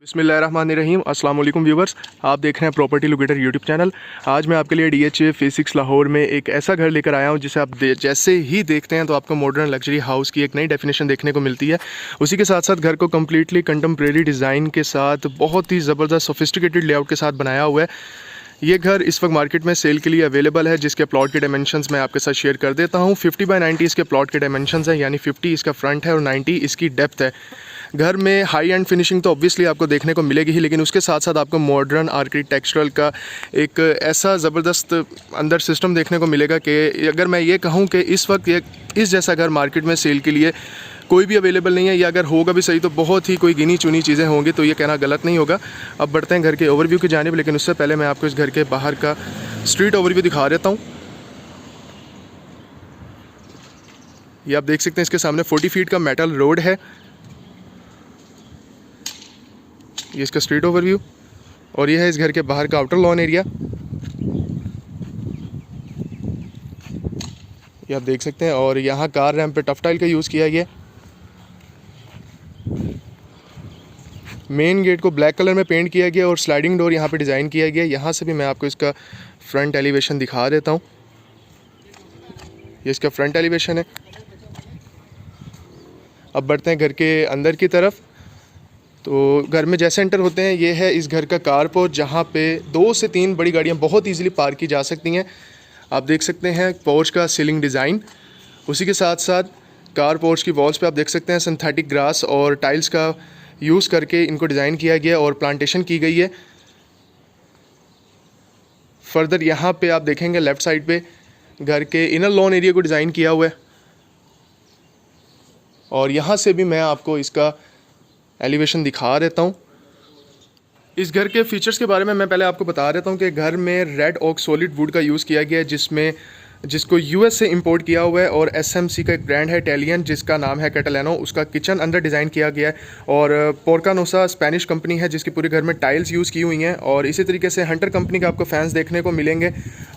बिस्मिल्लाहिर्रहमानिर्रहीम अस्सलाम वालेकुम व्यूवर्स, आप देख रहे हैं प्रॉपर्टी लोकेटर यूट्यूब चैनल। आज मैं आपके लिए DH फेज 6 लाहौर में एक ऐसा घर लेकर आया हूं जिसे आप जैसे ही देखते हैं तो आपको मॉडर्न लग्जरी हाउस की एक नई डेफिनेशन देखने को मिलती है। उसी के साथ साथ घर को कम्प्लीटली कंटेम्प्रेरी डिज़ाइन के साथ बहुत ही ज़बरदस्त सोफिस्टिकेटेड लेआउट के साथ बनाया हुआ है। ये घर इस वक्त मार्केट में सेल के लिए अवेलेबल है, जिसके प्लॉट के डायमेंशंस मैं आपके साथ शेयर कर देता हूँ। 50 बाय 90 इसके प्लॉट के डायमेंशंस हैं, यानी 50 इसका फ्रंट है और 90 इसकी डेप्थ है। घर में हाई एंड फिनिशिंग तो ऑब्वियसली आपको देखने को मिलेगी ही, लेकिन उसके साथ साथ आपको मॉडर्न आर्किटेक्चरल का एक ऐसा ज़बरदस्त अंदर सिस्टम देखने को मिलेगा कि अगर मैं ये कहूँ कि इस वक्त ये इस जैसा घर मार्केट में सेल के लिए कोई भी अवेलेबल नहीं है, या अगर होगा भी सही तो बहुत ही कोई गिनी चुनी चीज़ें होंगी, तो ये कहना गलत नहीं होगा। अब बढ़ते हैं घर के ओवरव्यू की जानिब, लेकिन उससे पहले मैं आपको इस घर के बाहर का स्ट्रीट ओवरव्यू दिखा देता हूँ। ये आप देख सकते हैं, इसके सामने 40 फीट का मेटल रोड है। ये इसका स्ट्रीट ओवरव्यू, और ये है इस घर के बाहर का आउटर लॉन एरिया। ये आप देख सकते हैं, और यहाँ कार रैंप पे टफ टाइल का यूज़ किया गया। मेन गेट को ब्लैक कलर में पेंट किया गया और स्लाइडिंग डोर यहाँ पे डिज़ाइन किया गया। यहाँ से भी मैं आपको इसका फ्रंट एलिवेशन दिखा देता हूँ। ये इसका फ्रंट एलिवेशन है। अब बढ़ते हैं घर के अंदर की तरफ। तो घर में जैसे एंटर होते हैं, ये है इस घर का कार पोर्च, जहाँ पे 2 से 3 बड़ी गाड़ियाँ बहुत ईजिली पार्क की जा सकती हैं। आप देख सकते हैं पोर्च का सीलिंग डिज़ाइन। उसी के साथ साथ कार पोर्च की वॉल्स पे आप देख सकते हैं सिंथेटिक ग्रास और टाइल्स का यूज़ करके इनको डिज़ाइन किया गया और प्लांटेशन की गई है। फर्दर यहाँ पे आप देखेंगे लेफ़्ट साइड पे घर के इनर लॉन एरिया को डिज़ाइन किया हुआ है, और यहाँ से भी मैं आपको इसका एलिवेशन दिखा देता हूँ। इस घर के फीचर्स के बारे में मैं पहले आपको बता देता हूँ कि घर में रेड ओक सॉलिड वुड का यूज़ किया गया है, जिसको US से इंपोर्ट किया हुआ है, और SMC का एक ब्रांड है इटालियन जिसका नाम है कैटलानो। उसका किचन अंदर डिज़ाइन किया गया है, और पोर्कानोसा स्पेनिश कंपनी है जिसकी पूरे घर में टाइल्स यूज़ की हुई हैं, और इसी तरीके से हंटर कंपनी का आपको फैंस देखने को मिलेंगे।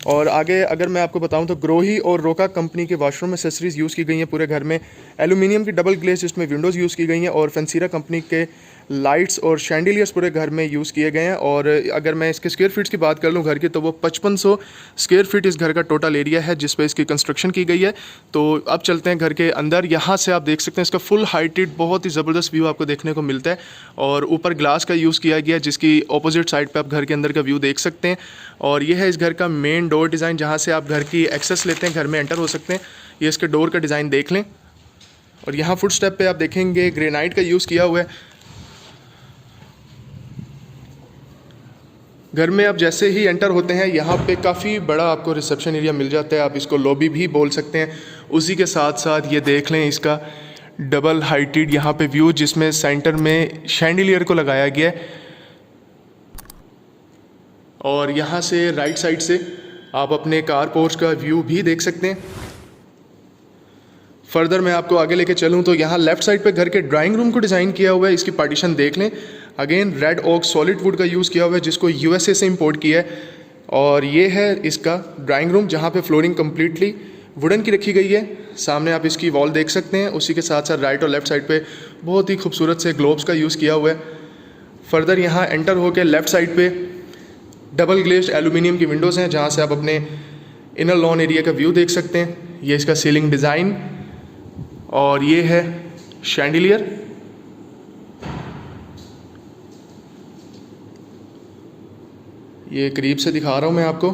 और आगे अगर मैं आपको बताऊं तो ग्रोही और रोका कंपनी के वाशरूम एसेसरीज़ यूज़ की गई हैं पूरे घर में। एल्यूमिनियम की डबल ग्लेज जिसमें विंडोज़ यूज़ की गई हैं, और फेंसीरा कंपनी के लाइट्स और शैंडिलियर्स पूरे घर में यूज़ किए गए हैं। और अगर मैं इसके स्क्वायर फीट्स की बात कर लूँ घर की, तो वो 5500 स्क्वायर फीट इस घर का टोटल एरिया है जिस पे इसकी कंस्ट्रक्शन की गई है। तो अब चलते हैं घर के अंदर। यहाँ से आप देख सकते हैं इसका फुल हाइटेड बहुत ही ज़बरदस्त व्यू आपको देखने को मिलता है, और ऊपर ग्लास का यूज़ किया गया है जिसकी ऑपोजिट साइड पर आप घर के अंदर का व्यू देख सकते हैं। और ये है इस घर का मेन डोर डिज़ाइन, जहाँ से आप घर की एक्सेस लेते हैं, घर में एंटर हो सकते हैं। ये इसके डोर का डिज़ाइन देख लें। और यहाँ फुट स्टेप पे आप देखेंगे ग्रेनाइट का यूज़ किया हुआ है। घर में आप जैसे ही एंटर होते हैं, यहाँ पे काफ़ी बड़ा आपको रिसेप्शन एरिया मिल जाता है, आप इसको लॉबी भी बोल सकते हैं। उसी के साथ साथ ये देख लें इसका डबल हाइटेड यहाँ पे व्यू, जिसमें सेंटर में शैंडिलियर को लगाया गया है। और यहाँ से राइट साइड से आप अपने कार पोर्च का व्यू भी देख सकते हैं। फर्दर मैं आपको आगे लेके चलूँ तो यहाँ लेफ़्ट साइड पे घर के ड्राइंग रूम को डिज़ाइन किया हुआ है। इसकी पार्टीशन देख लें। Again red oak solid wood का यूज़ किया हुआ है जिसको USA से इंपोर्ट किया है। और ये है इसका ड्राइंग रूम, जहाँ पे फ्लोरिंग कम्प्लीटली वुडन की रखी गई है। सामने आप इसकी वॉल देख सकते हैं। उसी के साथ साथ राइट और लेफ़्ट साइड पे बहुत ही खूबसूरत से ग्लोब्स का यूज़ किया हुआ है। फर्दर यहाँ एंटर होकर लेफ़्ट साइड पे डबल ग्लेज्ड एल्यूमिनियम की विंडोज़ हैं, जहाँ से आप अपने इनर लॉन एरिया का व्यू देख सकते हैं। ये इसका सीलिंग डिज़ाइन, और ये है शैंडिलियर। ये करीब से दिखा रहा हूँ मैं आपको।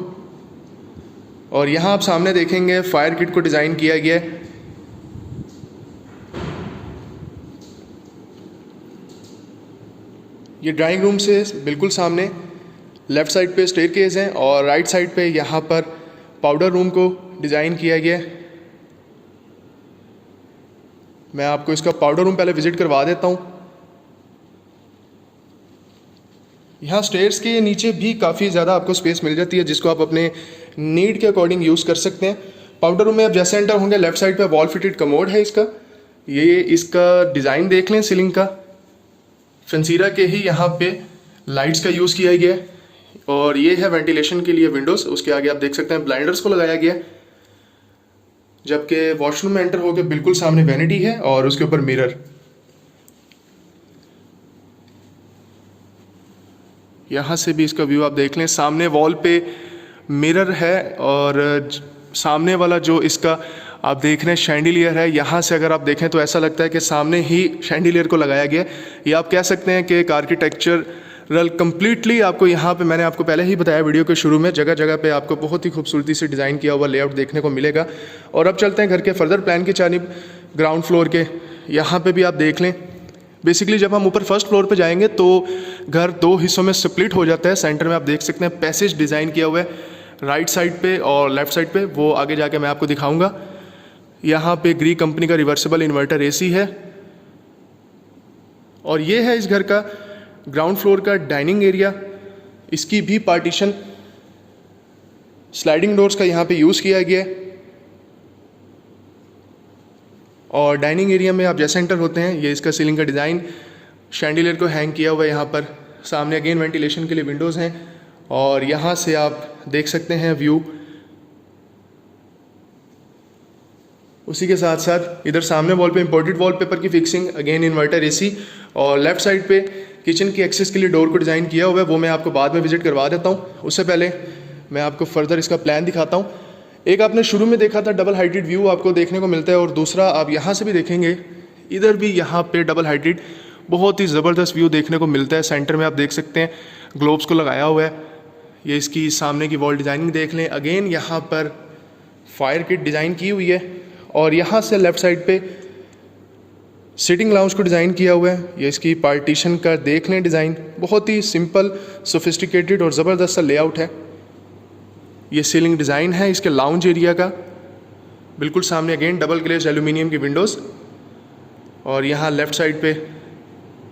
और यहाँ आप सामने देखेंगे फायर किट को डिज़ाइन किया गया है। ये ड्राइंग रूम से बिल्कुल सामने लेफ़्ट साइड पे स्टेयरकेस हैं, और राइट साइड पे यहाँ पर पाउडर रूम को डिज़ाइन किया गया है। मैं आपको इसका पाउडर रूम पहले विज़िट करवा देता हूँ। यहाँ स्टेयर्स के नीचे भी काफ़ी ज़्यादा आपको स्पेस मिल जाती है, जिसको आप अपने नीड के अकॉर्डिंग यूज़ कर सकते हैं। पाउडर रूम में आप जैसे एंटर होंगे, लेफ़्ट साइड पे वॉल फिटेड कमोड है इसका। ये इसका डिज़ाइन देख लें सीलिंग का। फेंसीरा के ही यहाँ पे लाइट्स का यूज़ किया गया है, और ये है वेंटिलेशन के लिए विंडोज़। उसके आगे आप देख सकते हैं ब्लाइंडर्स को लगाया गया है। जबकि वॉशरूम में एंटर होकर बिल्कुल सामने वैनिटी है और उसके ऊपर मिरर। यहाँ से भी इसका व्यू आप देख लें। सामने वॉल पे मिरर है और सामने वाला जो इसका आप देख रहे हैं शैंडिलियर है, यहाँ से अगर आप देखें तो ऐसा लगता है कि सामने ही शैंडिलियर को लगाया गया है। ये आप कह सकते हैं कि एक आर्किटेक्चरल कम्प्लीटली आपको यहाँ पे, मैंने आपको पहले ही बताया वीडियो के शुरू में, जगह जगह पे आपको बहुत ही खूबसूरती से डिज़ाइन किया हुआ लेआउट देखने को मिलेगा। और अब चलते हैं घर के फर्दर प्लान की जानिब, ग्राउंड फ्लोर के। यहाँ पर भी आप देख लें, बेसिकली जब हम ऊपर फर्स्ट फ्लोर पे जाएंगे तो घर दो हिस्सों में स्प्लिट हो जाता है। सेंटर में आप देख सकते हैं पैसेज डिज़ाइन किया हुआ है राइट साइड पे और लेफ़्ट साइड पे, वो आगे जाके मैं आपको दिखाऊंगा। यहाँ पे ग्री कंपनी का रिवर्सिबल इन्वर्टर एसी है। और ये है इस घर का ग्राउंड फ्लोर का डाइनिंग एरिया। इसकी भी पार्टीशन स्लाइडिंग डोर्स का यहाँ पे यूज़ किया गया है। और डाइनिंग एरिया में आप जैसे एंटर होते हैं, ये इसका सीलिंग का डिज़ाइन शैंडिलियर को हैंग किया हुआ है यहाँ पर। सामने अगेन वेंटिलेशन के लिए विंडोज़ हैं और यहाँ से आप देख सकते हैं व्यू। उसी के साथ साथ इधर सामने वॉल पे इंपोर्टेड वॉलपेपर की फिक्सिंग, अगेन इन्वर्टर एसी। और लेफ्ट साइड पे किचन की एक्सेस के लिए डोर को डिज़ाइन किया हुआ है, वो मैं आपको बाद में विजिट करवा देता हूँ। उससे पहले मैं आपको फर्दर इसका प्लान दिखाता हूँ। एक आपने शुरू में देखा था डबल हाइटेड व्यू आपको देखने को मिलता है, और दूसरा आप यहाँ से भी देखेंगे, इधर भी यहाँ पे डबल हाइटेड बहुत ही ज़बरदस्त व्यू देखने को मिलता है। सेंटर में आप देख सकते हैं ग्लोब्स को लगाया हुआ है। ये इसकी सामने की वॉल डिज़ाइनिंग देख लें, अगेन यहाँ पर फायर किट डिज़ाइन की हुई है। और यहाँ से लेफ़्ट साइड पे सिटिंग लाउंज को डिज़ाइन किया हुआ है। ये इसकी पार्टीशन का देख लें डिज़ाइन, बहुत ही सिंपल, सोफिस्टिकेटेड और ज़बरदस्त सा लेआउट है। ये सीलिंग डिज़ाइन है इसके लाउंज एरिया का। बिल्कुल सामने अगेन डबल ग्लेज एल्यूमिनियम की विंडोज़, और यहाँ लेफ़्ट साइड पे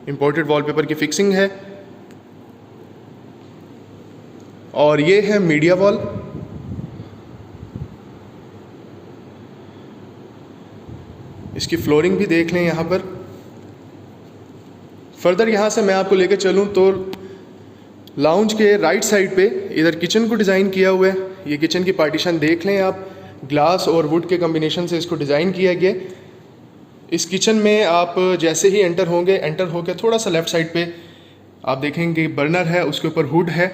इंपोर्टेड वॉलपेपर की फिक्सिंग है। और ये है मीडिया वॉल। इसकी फ्लोरिंग भी देख लें यहाँ पर। फर्दर यहाँ से मैं आपको लेकर चलूँ तो लाउंज के राइट साइड पे इधर किचन को डिज़ाइन किया हुआ है। ये किचन की पार्टीशन देख लें आप, ग्लास और वुड के कॉम्बिनेशन से इसको डिज़ाइन किया गया। इस किचन में आप जैसे ही एंटर होकर थोड़ा सा लेफ़्ट साइड पे आप देखेंगे बर्नर है, उसके ऊपर हुड है।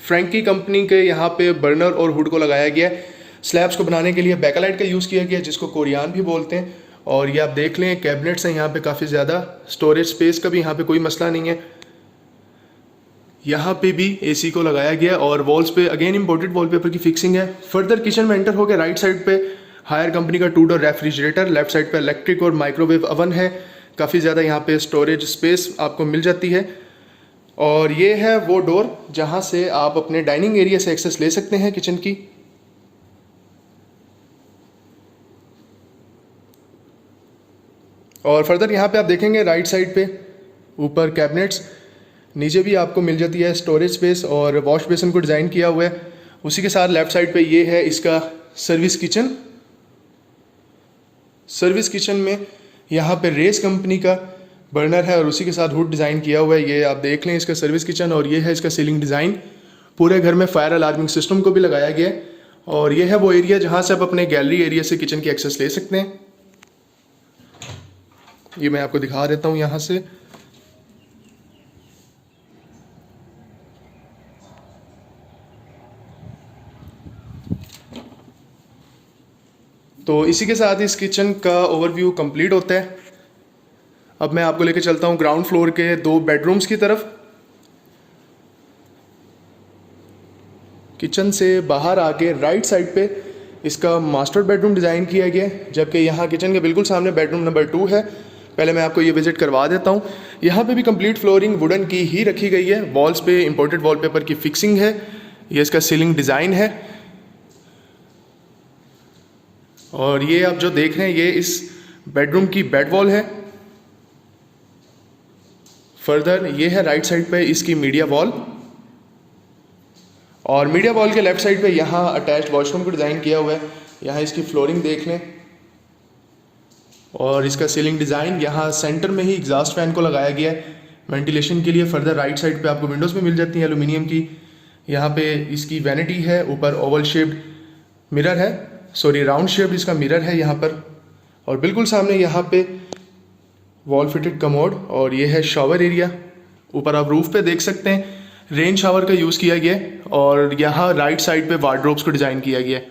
फ्रैंकी कंपनी के यहाँ पे बर्नर और हुड को लगाया गया है। स्लैब्स को बनाने के लिए बैकलाइट का यूज़ किया गया, जिसको कोरियान भी बोलते हैं। और ये आप देख लें कैबिनेट्स हैं यहाँ पे काफ़ी ज़्यादा, स्टोरेज स्पेस का भी यहाँ पे कोई मसला नहीं है। यहाँ पे भी एसी को लगाया गया और वॉल्स पे अगेन इंपोर्टेड वॉलपेपर की फिक्सिंग है। फर्दर किचन में एंटर होकर राइट साइड पे हायर कंपनी का 2 डोर रेफ्रिजरेटर, लेफ्ट साइड पे इलेक्ट्रिक और माइक्रोवेव अवन है। काफ़ी ज़्यादा यहाँ पे स्टोरेज स्पेस आपको मिल जाती है। और ये है वो डोर जहाँ से आप अपने डाइनिंग एरिया से एक्सेस ले सकते हैं किचन की। और फर्दर यहाँ पे आप देखेंगे राइट साइड पे ऊपर कैबिनेट्स, नीचे भी आपको मिल जाती है स्टोरेज स्पेस, और वॉश बेसिन को डिज़ाइन किया हुआ है। उसी के साथ लेफ़्ट साइड पे ये है इसका सर्विस किचन। सर्विस किचन में यहाँ पे रेस कंपनी का बर्नर है और उसी के साथ हुड डिज़ाइन किया हुआ है। ये आप देख लें इसका सर्विस किचन, और ये है इसका सीलिंग डिज़ाइन। पूरे घर में फायर अलार्मिंग सिस्टम को भी लगाया गया है। और ये है वो एरिया जहाँ से आप अपने गैलरी एरिया से किचन की एक्सेस ले सकते हैं। ये मैं आपको दिखा देता हूँ यहाँ से। तो इसी के साथ इस किचन का ओवरव्यू कंप्लीट होता है। अब मैं आपको लेकर चलता हूँ ग्राउंड फ्लोर के 2 बेडरूम्स की तरफ। किचन से बाहर आके राइट साइड पे इसका मास्टर बेडरूम डिज़ाइन किया गया है, जबकि यहाँ किचन के बिल्कुल सामने बेडरूम नंबर 2 है। पहले मैं आपको ये विजिट करवा देता हूँ। यहाँ पे भी कंप्लीट फ्लोरिंग वुडन की ही रखी गई है। वॉल्स पे इंपोर्टेड वॉलपेपर की फिक्सिंग है। ये इसका सीलिंग डिज़ाइन है। और ये आप जो देख रहे हैं ये इस बेडरूम की बेड वॉल है। फर्दर ये है राइट साइड पे इसकी मीडिया वॉल, और मीडिया वॉल के लेफ्ट साइड पे यहाँ अटैच्ड वॉशरूम को डिज़ाइन किया हुआ है। यहाँ इसकी फ्लोरिंग देख लें और इसका सीलिंग डिज़ाइन। यहाँ सेंटर में ही एग्जॉस्ट फैन को लगाया गया है वेंटिलेशन के लिए। फर्दर राइट साइड पे आपको विंडोज़ भी मिल जाती हैं एल्यूमिनियम की। यहाँ पे इसकी वैनिटी है, ऊपर ओवल शेप्ड मिरर है, सॉरी राउंड शेप्ड इसका मिरर है यहाँ पर। और बिल्कुल सामने यहाँ पे वॉल फिटेड कमोड, और ये है शॉवर एरिया। ऊपर आप रूफ पे देख सकते हैं रेन शावर का यूज़ किया गया है और यहाँ राइट साइड पे वार्डरोब्स को डिज़ाइन किया गया है।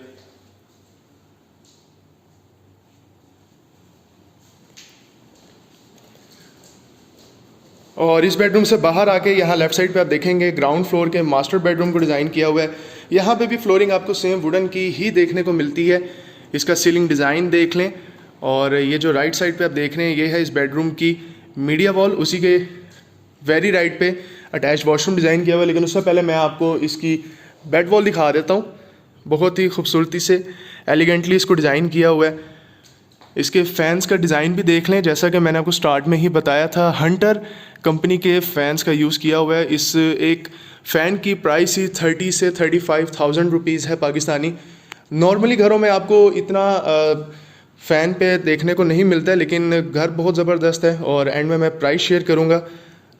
और इस बेडरूम से बाहर आके यहाँ लेफ़्ट साइड पे आप देखेंगे ग्राउंड फ्लोर के मास्टर बेडरूम को डिज़ाइन किया हुआ है। यहाँ पे भी फ्लोरिंग आपको सेम वुडन की ही देखने को मिलती है। इसका सीलिंग डिज़ाइन देख लें। और ये जो राइट साइड पे आप देख रहे हैं ये है इस बेडरूम की मीडिया वॉल। उसी के वेरी राइट पे अटैच वॉशरूम डिज़ाइन किया हुआ है। लेकिन उससे पहले मैं आपको इसकी बेड वॉल दिखा देता हूँ। बहुत ही खूबसूरती से एलिगेंटली इसको डिज़ाइन किया हुआ है। इसके फैंस का डिज़ाइन भी देख लें। जैसा कि मैंने आपको स्टार्ट में ही बताया था, हंटर कंपनी के फ़ैन्स का यूज़ किया हुआ है। इस एक फ़ैन की प्राइस ही 30 से 35,000 रुपीज़ है पाकिस्तानी। नॉर्मली घरों में आपको इतना फ़ैन पे देखने को नहीं मिलता है, लेकिन घर बहुत ज़बरदस्त है। और एंड में मैं प्राइस शेयर करूँगा,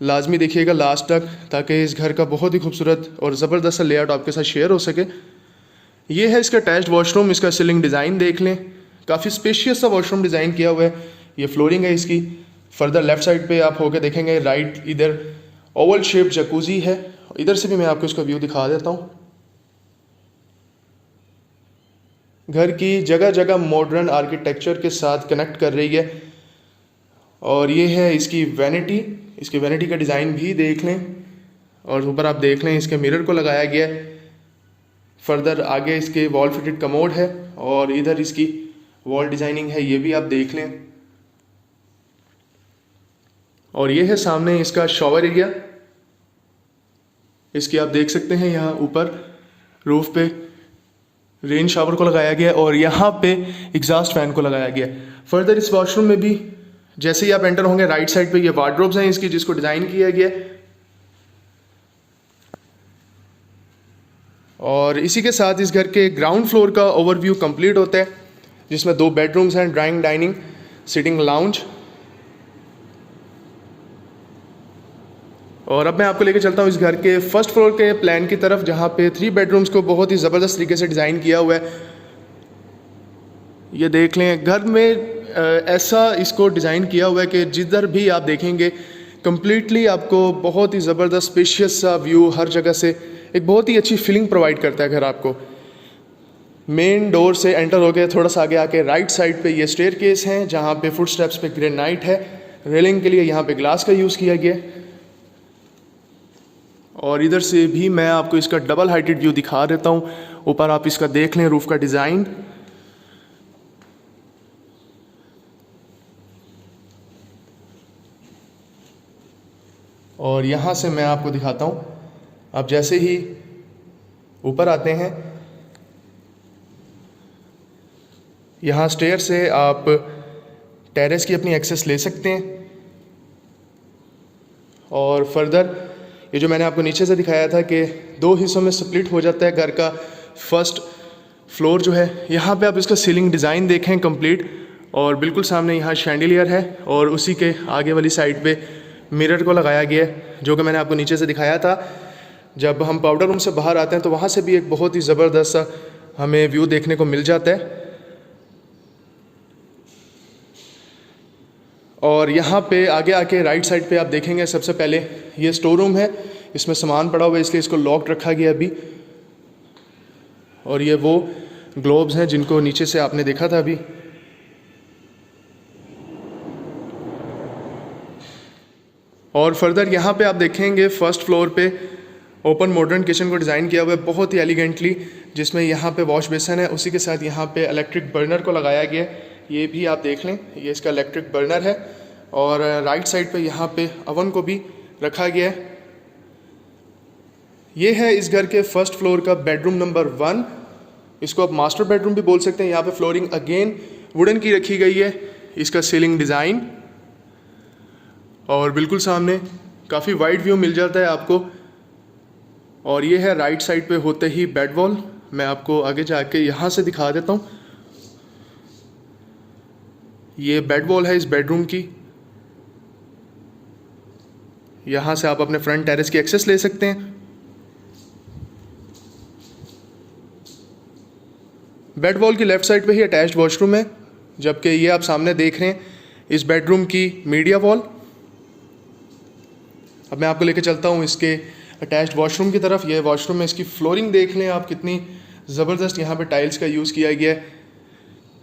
लाजमी देखिएगा लास्ट तक, ताकि इस घर का बहुत ही खूबसूरत और ज़बरदस्त लेआउट आपके साथ शेयर हो सके। ये है इसका अटैच्ड वॉशरूम। इसका सीलिंग डिज़ाइन देख लें, काफ़ी स्पेशियस सा वॉशरूम डिज़ाइन किया हुआ है। ये फ्लोरिंग है इसकी। फर्दर लेफ़्ट साइड पे आप होकर देखेंगे राइट, इधर ओवल शेप जकूज़ी है। इधर से भी मैं आपको इसका व्यू दिखा देता हूँ। घर की जगह जगह मॉडर्न आर्किटेक्चर के साथ कनेक्ट कर रही है। और ये है इसकी वैनिटी। इसकी वैनिटी का डिज़ाइन भी देख लें। और ऊपर आप देख लें इसके मिरर को लगाया गया है। फर्दर आगे इसके वॉल फिटेड कमोड है और इधर इसकी वॉल डिज़ाइनिंग है, ये भी आप देख लें। और ये है सामने इसका शॉवर एरिया। इसकी आप देख सकते हैं यहाँ ऊपर रूफ पे रेन शावर को लगाया गया और यहाँ पे एग्जॉस्ट फैन को लगाया गया। फर्दर इस वॉशरूम में भी जैसे ही आप एंटर होंगे राइट साइड पे ये वार्डरोब्स हैं इसकी, जिसको डिज़ाइन किया गया। और इसी के साथ इस घर के ग्राउंड फ्लोर का ओवरव्यू कंप्लीट होता है, जिसमें 2 बेडरूम्स हैं, ड्राइंग, डाइनिंग, सिटिंग, लाउंज। और अब मैं आपको लेके चलता हूँ इस घर के फर्स्ट फ्लोर के प्लान की तरफ, जहाँ पे 3 बेडरूम्स को बहुत ही ज़बरदस्त तरीके से डिज़ाइन किया हुआ है। ये देख लें, घर में ऐसा इसको डिज़ाइन किया हुआ है कि जिधर भी आप देखेंगे कम्प्लीटली आपको बहुत ही ज़बरदस्त स्पेशियस सा व्यू हर जगह से, एक बहुत ही अच्छी फीलिंग प्रोवाइड करता है घर आपको। मेन डोर से एंटर हो गए, थोड़ा सा आगे आके राइट साइड पे ये स्टेयर केस हैं, जहाँ पे फुट स्टेप्स पे ग्रेनाइट है। रेलिंग के लिए यहाँ पे ग्लास का यूज़ किया गया। और इधर से भी मैं आपको इसका डबल हाइटेड व्यू दिखा देता हूँ। ऊपर आप इसका देख लें रूफ का डिज़ाइन। और यहाँ से मैं आपको दिखाता हूँ, आप जैसे ही ऊपर आते हैं यहाँ स्टेयर से आप टेरेस की अपनी एक्सेस ले सकते हैं। और फर्दर ये जो मैंने आपको नीचे से दिखाया था कि 2 हिस्सों में स्प्लिट हो जाता है घर का फर्स्ट फ्लोर जो है, यहाँ पे आप इसका सीलिंग डिज़ाइन देखें कंप्लीट। और बिल्कुल सामने यहाँ शैंडिलियर है और उसी के आगे वाली साइड पे मिरर को लगाया गया है, जो कि मैंने आपको नीचे से दिखाया था। जब हम पाउडर रूम से बाहर आते हैं तो वहाँ से भी एक बहुत ही ज़बरदस्त सा हमें व्यू देखने को मिल जाता है। और यहाँ पे आगे आके राइट साइड पे आप देखेंगे सबसे पहले ये स्टोर रूम है। इसमें सामान पड़ा हुआ है, इसलिए इसको लॉक्ड रखा गया अभी। और ये वो ग्लोब्स हैं जिनको नीचे से आपने देखा था अभी। और फर्दर यहाँ पे आप देखेंगे फर्स्ट फ्लोर पे ओपन मॉडर्न किचन को डिज़ाइन किया हुआ है बहुत ही एलिगेंटली, जिसमें यहाँ पे वॉश बेसन है, उसी के साथ यहाँ पे इलेक्ट्रिक बर्नर को लगाया गया है। ये भी आप देख लें, ये इसका इलेक्ट्रिक बर्नर है। और राइट साइड पे यहाँ पे अवन को भी रखा गया है। ये है इस घर के फर्स्ट फ्लोर का बेडरूम नंबर 1। इसको आप मास्टर बेडरूम भी बोल सकते हैं। यहाँ पे फ्लोरिंग अगेन वुडन की रखी गई है। इसका सीलिंग डिज़ाइन और बिल्कुल सामने काफ़ी वाइड व्यू मिल जाता है आपको। और ये है राइट साइड पे होते ही बेड वॉल। मैं आपको आगे जाके यहाँ से दिखा देता हूँ। ये बेड वॉल है इस बेडरूम की। यहाँ से आप अपने फ्रंट टेरेस की एक्सेस ले सकते हैं। बेड वॉल की लेफ़्ट साइड पे ही अटैच्ड वॉशरूम है, जबकि ये आप सामने देख रहे हैं इस बेडरूम की मीडिया वॉल। अब मैं आपको लेके चलता हूँ इसके अटैच्ड वॉशरूम की तरफ। ये वॉशरूम में इसकी फ्लोरिंग देख लें आप, कितनी ज़बरदस्त यहाँ पे टाइल्स का यूज़ किया गया है,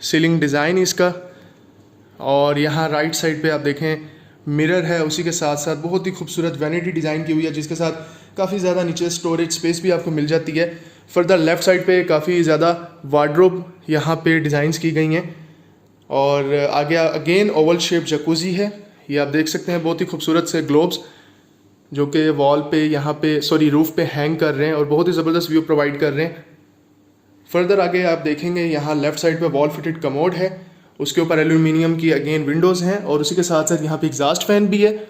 सीलिंग डिज़ाइन इसका। और यहाँ राइट साइड पे आप देखें मिरर है, उसी के साथ साथ बहुत ही खूबसूरत वैनिटी डिज़ाइन की हुई है, जिसके साथ काफ़ी ज़्यादा नीचे स्टोरेज स्पेस भी आपको मिल जाती है। फर्दर लेफ़्ट साइड पे काफ़ी ज़्यादा वार्डरोब यहाँ पे डिज़ाइंस की गई हैं। और आगे अगेन ओवल शेप जकूज़ी है, ये आप देख सकते हैं, बहुत ही खूबसूरत से ग्लोब्स जो कि वॉल पे यहाँ पे रूफ़ पे हैंग कर रहे हैं और बहुत ही ज़बरदस्त व्यू प्रोवाइड कर रहे हैं। फर्दर आगे आप देखेंगे यहाँ लेफ़्ट साइड पे वॉल फिटेड कमोड है, उसके ऊपर एल्यूमिनियम की अगेन विंडोज़ हैं और उसी के साथ साथ यहाँ पे एग्जॉस्ट फैन भी है।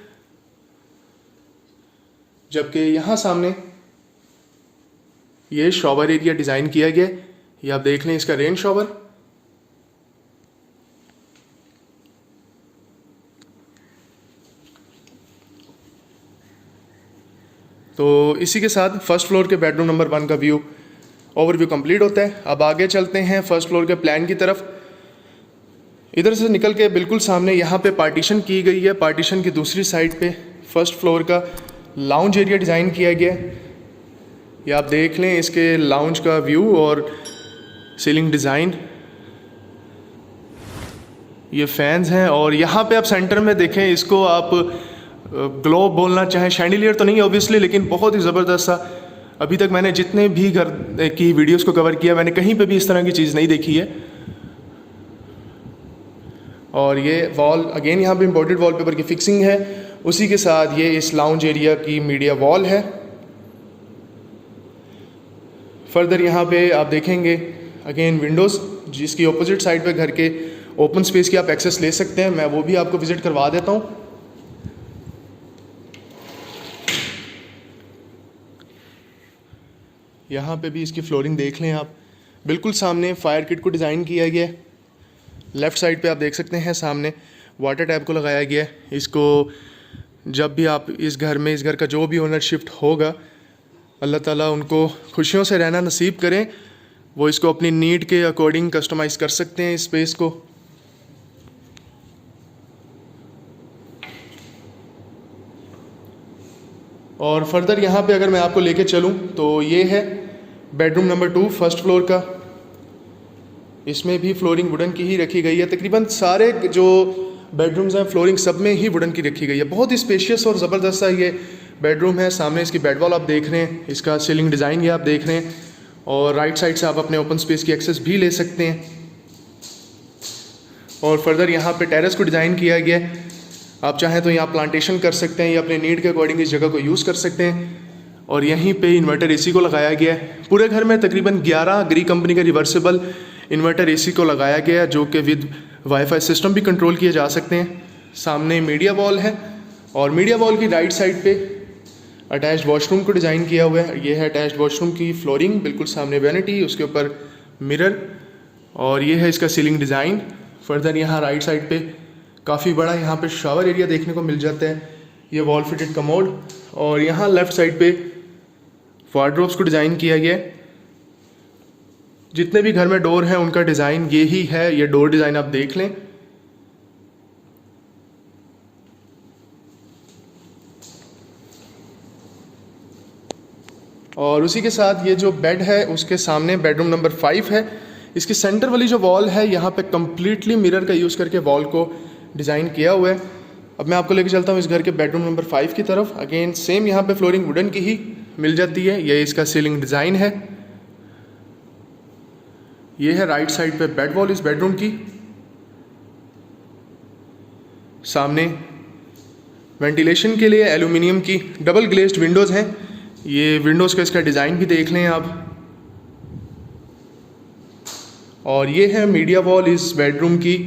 जबकि यहाँ सामने ये शॉवर एरिया डिज़ाइन किया गया है, ये आप देख लें, इसका रेन शॉवर। तो इसी के साथ फर्स्ट फ्लोर के बेडरूम नंबर 1 का व्यू ओवरव्यू कंप्लीट होता है। अब आगे चलते हैं फर्स्ट फ्लोर के प्लान की तरफ। इधर से निकल के बिल्कुल सामने यहाँ पे पार्टीशन की गई है, पार्टीशन की दूसरी साइड पे फर्स्ट फ्लोर का लाउंज एरिया डिज़ाइन किया गया है। ये आप देख लें इसके लाउंज का व्यू और सीलिंग डिज़ाइन, ये फैंस हैं। और यहाँ पे आप सेंटर में देखें, इसको आप ग्लोब बोलना चाहें, शैंडिलियर तो नहीं है ऑब्वियसली, लेकिन बहुत ही ज़बरदस्त सा, अभी तक मैंने जितने भी घर की वीडियोस को कवर किया मैंने कहीं पे भी इस तरह की चीज़ नहीं देखी है। और ये वॉल अगेन यहाँ पे इम्पोर्टेड वॉलपेपर की फिक्सिंग है, उसी के साथ ये इस लाउंज एरिया की मीडिया वॉल है। फर्दर यहाँ पे आप देखेंगे अगेन विंडोज़, जिसकी अपोजिट साइड पे घर के ओपन स्पेस की आप एक्सेस ले सकते हैं, मैं वो भी आपको विज़िट करवा देता हूँ। यहाँ पे भी इसकी फ्लोरिंग देख लें आप, बिल्कुल सामने फायर किट को डिज़ाइन किया गया है। लेफ़्ट साइड पे आप देख सकते हैं सामने वाटर टैप को लगाया गया है। इसको जब भी आप इस घर का जो भी ओनर शिफ्ट होगा, अल्लाह ताला उनको खुशियों से रहना नसीब करें, वो इसको अपनी नीड के अकॉर्डिंग कस्टमाइज़ कर सकते हैं इस स्पेस को। और फर्दर यहाँ पे अगर मैं आपको लेके चलूँ तो ये है बेडरूम नंबर 2 फर्स्ट फ्लोर का। इसमें भी फ्लोरिंग वुडन की ही रखी गई है, तकरीबन सारे जो बेडरूम्स हैं फ्लोरिंग सब में ही वुडन की रखी गई है। बहुत ही स्पेशियस और ज़बरदस्त सा ये बेडरूम है। सामने इसकी बेड वॉल आप देख रहे हैं, इसका सीलिंग डिज़ाइन ये आप देख रहे हैं, और राइट साइड से आप अपने ओपन स्पेस की एक्सेस भी ले सकते हैं। और फर्दर यहाँ पे टेरेस को डिज़ाइन किया गया है, आप चाहें तो यहाँ प्लांटेशन कर सकते हैं या अपने नीड के अकॉर्डिंग इस जगह को यूज़ कर सकते हैं। और यहीं पे इन्वर्टर एसी को लगाया गया है। पूरे घर में तकरीबन 11 ग्री कंपनी का रिवर्सिबल इन्वर्टर एसी को लगाया गया है, जो कि विद वाईफाई सिस्टम भी कंट्रोल किए जा सकते हैं। सामने मीडिया वॉल है और मीडिया वॉल की राइट साइड पे अटैच्ड वॉशरूम को डिज़ाइन किया हुआ है। ये है अटैच्ड वॉशरूम की फ्लोरिंग, बिल्कुल सामने वैनिटी, उसके ऊपर मिरर, और ये है इसका सीलिंग डिज़ाइन। फर्दर यहाँ राइट साइड पे काफ़ी बड़ा यहाँ पे शावर एरिया देखने को मिल जाता है, ये वॉल फिटेड कमोड। और यहाँ लेफ़्ट साइड पे वार्डरोब्स को डिज़ाइन किया गया है। जितने भी घर में डोर हैं उनका डिज़ाइन ये ही है, ये डोर डिज़ाइन आप देख लें। और उसी के साथ ये जो बेड है उसके सामने बेडरूम नंबर 5 है। इसकी सेंटर वाली जो वॉल है यहाँ पे कम्प्लीटली मिरर का यूज़ करके वॉल को डिज़ाइन किया हुआ है। अब मैं आपको लेके चलता हूँ इस घर के बेडरूम नंबर 5 की तरफ। अगेन सेम यहाँ पे फ्लोरिंग वुडन की ही मिल जाती है, ये इसका सीलिंग डिज़ाइन है। ये है राइट साइड पे बेड वॉल इस बेडरूम की। सामने वेंटिलेशन के लिए एल्यूमिनियम की डबल ग्लेज्ड विंडोज़ हैं। ये विंडोज़ का इसका डिज़ाइन भी देख लें आप। और ये है मीडिया वॉल इस बेडरूम की।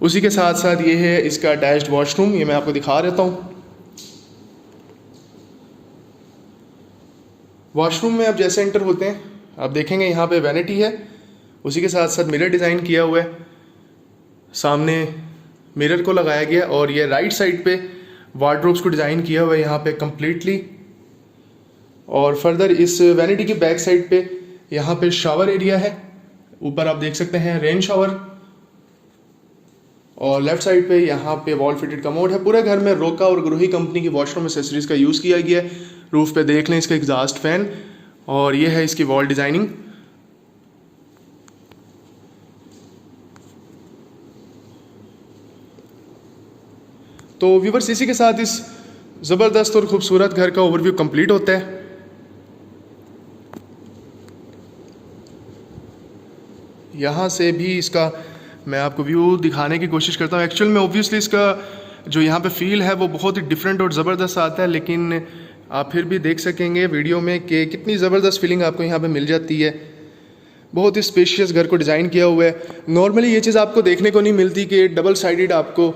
उसी के साथ साथ ये है इसका अटैच्ड वॉशरूम, ये मैं आपको दिखा देता हूँ। वॉशरूम में आप जैसे एंटर होते हैं आप देखेंगे यहाँ पे वैनिटी है, उसी के साथ साथ मिरर डिज़ाइन किया हुआ है, सामने मिरर को लगाया गया। और ये राइट साइड पे वार्डरोब्स को डिज़ाइन किया हुआ है यहाँ पे कम्प्लीटली। और फर्दर इस वैनिटी की बैक साइड पे यहाँ पे शावर एरिया है, ऊपर आप देख सकते हैं रेन शावर। और लेफ्ट साइड पे यहाँ पे वॉल फिटेड कमोड है। पूरे घर में रोका और ग्रोही कंपनी की वॉशरूम एक्सेसरीज का यूज़ किया गया है। रूफ़ पे देख लें इसका एग्जॉस्ट फ़ैन, और ये है इसकी वॉल डिज़ाइनिंग। तो व्यूवर्स, इसी के साथ इस ज़बरदस्त और ख़ूबसूरत घर का ओवरव्यू कंप्लीट होता है। यहाँ से भी इसका मैं आपको व्यू दिखाने की कोशिश करता हूँ। एक्चुअल में ऑब्वियसली इसका जो यहाँ पे फील है वो बहुत ही डिफरेंट और ज़बरदस्त आता है, लेकिन आप फिर भी देख सकेंगे वीडियो में कि कितनी ज़बरदस्त फीलिंग आपको यहाँ पे मिल जाती है। बहुत ही स्पेशियस घर को डिज़ाइन किया हुआ है। नॉर्मली ये चीज़ आपको देखने को नहीं मिलती कि डबल साइडेड आपको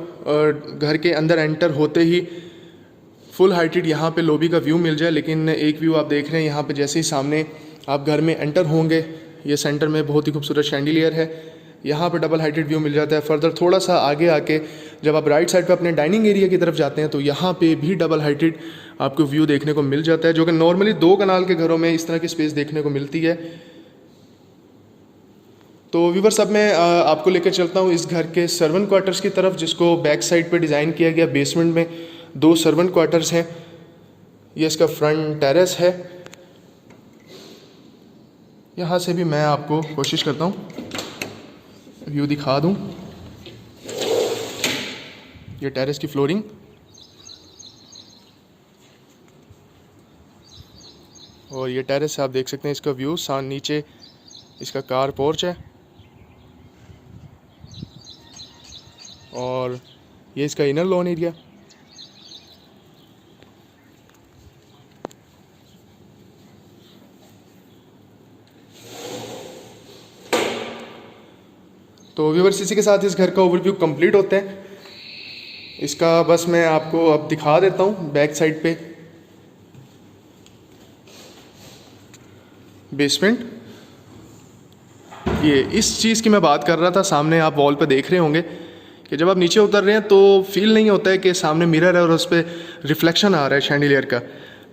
घर के अंदर एंटर होते ही फुल हाइटेड यहाँ पे लॉबी का व्यू मिल जाए, लेकिन एक व्यू आप देख रहे हैं यहाँ पे जैसे ही सामने आप घर में एंटर होंगे, ये सेंटर में बहुत ही खूबसूरत शैंडिलियर है, यहाँ पे डबल हाइटेड व्यू मिल जाता है। फर्दर थोड़ा सा आगे आके जब आप राइट साइड पे अपने डाइनिंग एरिया की तरफ जाते हैं तो यहाँ पे भी डबल हाइटेड आपको व्यू देखने को मिल जाता है, जो कि नॉर्मली 2 कनाल के घरों में इस तरह की स्पेस देखने को मिलती है। तो व्यूवर्स, अब मैं आपको लेकर चलता हूँ इस घर के सर्वेंट क्वार्टर्स की तरफ, जिसको बैक साइड पे डिज़ाइन किया गया। बेसमेंट में 2 सर्वेंट क्वार्टर्स हैं। ये इसका फ्रंट टेरेस है। यहाँ से भी मैं आपको कोशिश करता हूँ व्यू दिखा दूँ। ये टेरेस की फ्लोरिंग, और ये टेरेस से आप देख सकते हैं इसका व्यू। नीचे इसका कार पोर्च है, और ये इसका इनर लॉन एरिया। तो व्यूअर्स, इसी के साथ इस घर का ओवरव्यू कंप्लीट होता है। इसका बस मैं आपको अब दिखा देता हूँ बैक साइड पे बेसमेंट। ये इस चीज़ की मैं बात कर रहा था, सामने आप वॉल पे देख रहे होंगे कि जब आप नीचे उतर रहे हैं तो फील नहीं होता है कि सामने मिरर है और उस पर रिफ्लेक्शन आ रहा है शैंडिलियर का,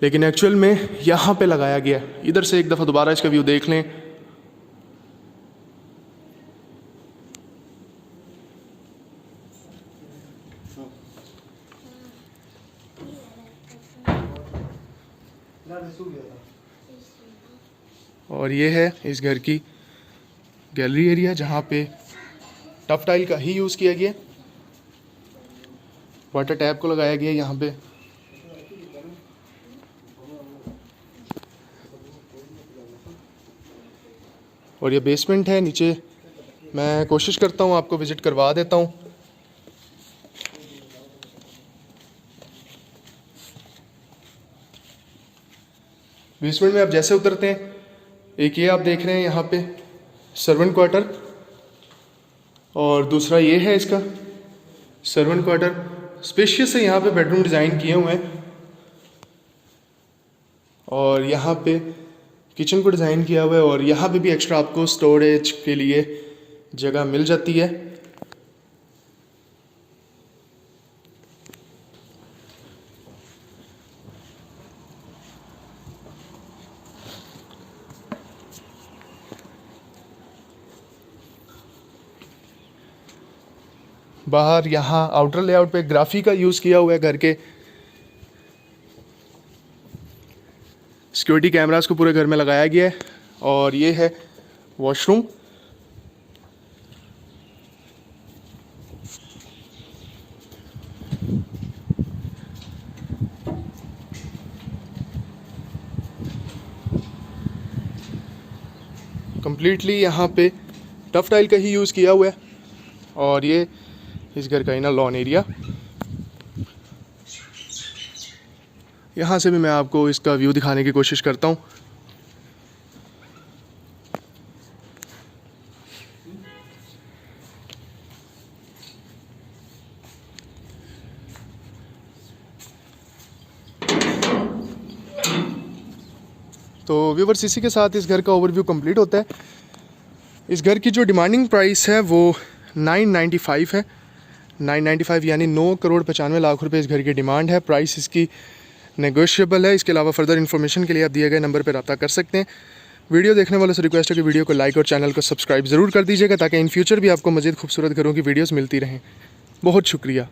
लेकिन एक्चुअल में यहाँ पे लगाया गया। इधर से एक दफ़ा दोबारा इसका व्यू देख लें। और ये है इस घर की गैलरी एरिया, जहाँ पे टफ टाइल का ही यूज़ किया गया। वाटर टैप को लगाया गया यहाँ पे। और ये बेसमेंट है। नीचे मैं कोशिश करता हूँ आपको विज़िट करवा देता हूँ। बेसमेंट में आप जैसे उतरते हैं, एक ये आप देख रहे हैं यहाँ पे सर्वेंट क्वार्टर, और दूसरा ये है इसका सर्वेंट क्वार्टर। स्पेशियस से यहाँ पे बेडरूम डिज़ाइन किए हुए हैं, और यहाँ पे किचन को डिज़ाइन किया हुआ है, और यहाँ पे भी एक्स्ट्रा आपको स्टोरेज के लिए जगह मिल जाती है। बाहर यहाँ आउटर लेआउट पे ग्राफी का यूज़ किया हुआ है घर के। सिक्योरिटी कैमरास को पूरे घर में लगाया गया है, और ये है वॉशरूम। कंप्लीटली यहाँ पे टफ टाइल का ही यूज़ किया हुआ है, और ये इस घर का इनर लॉन एरिया। यहाँ से भी मैं आपको इसका व्यू दिखाने की कोशिश करता हूँ। तो व्यूवर्स, इसी के साथ इस घर का ओवरव्यू कंप्लीट होता है। इस घर की जो डिमांडिंग प्राइस है वो 995 है। 995 यानी 9,95,00,000 रुपये इस घर की डिमांड है। प्राइस इसकी नेगोशिएबल है। इसके अलावा फर्दर इन्फॉर्मेशन के लिए आप दिए गए नंबर पर रब्ता कर सकते हैं। वीडियो देखने वालों से रिक्वेस्ट है कि वीडियो को लाइक और चैनल को सब्सक्राइब ज़रूर कर दीजिएगा, ताकि इन फ्यूचर भी आपको मज़ीद खूबसूरत घरों की वीडियोस मिलती रहें। बहुत शुक्रिया।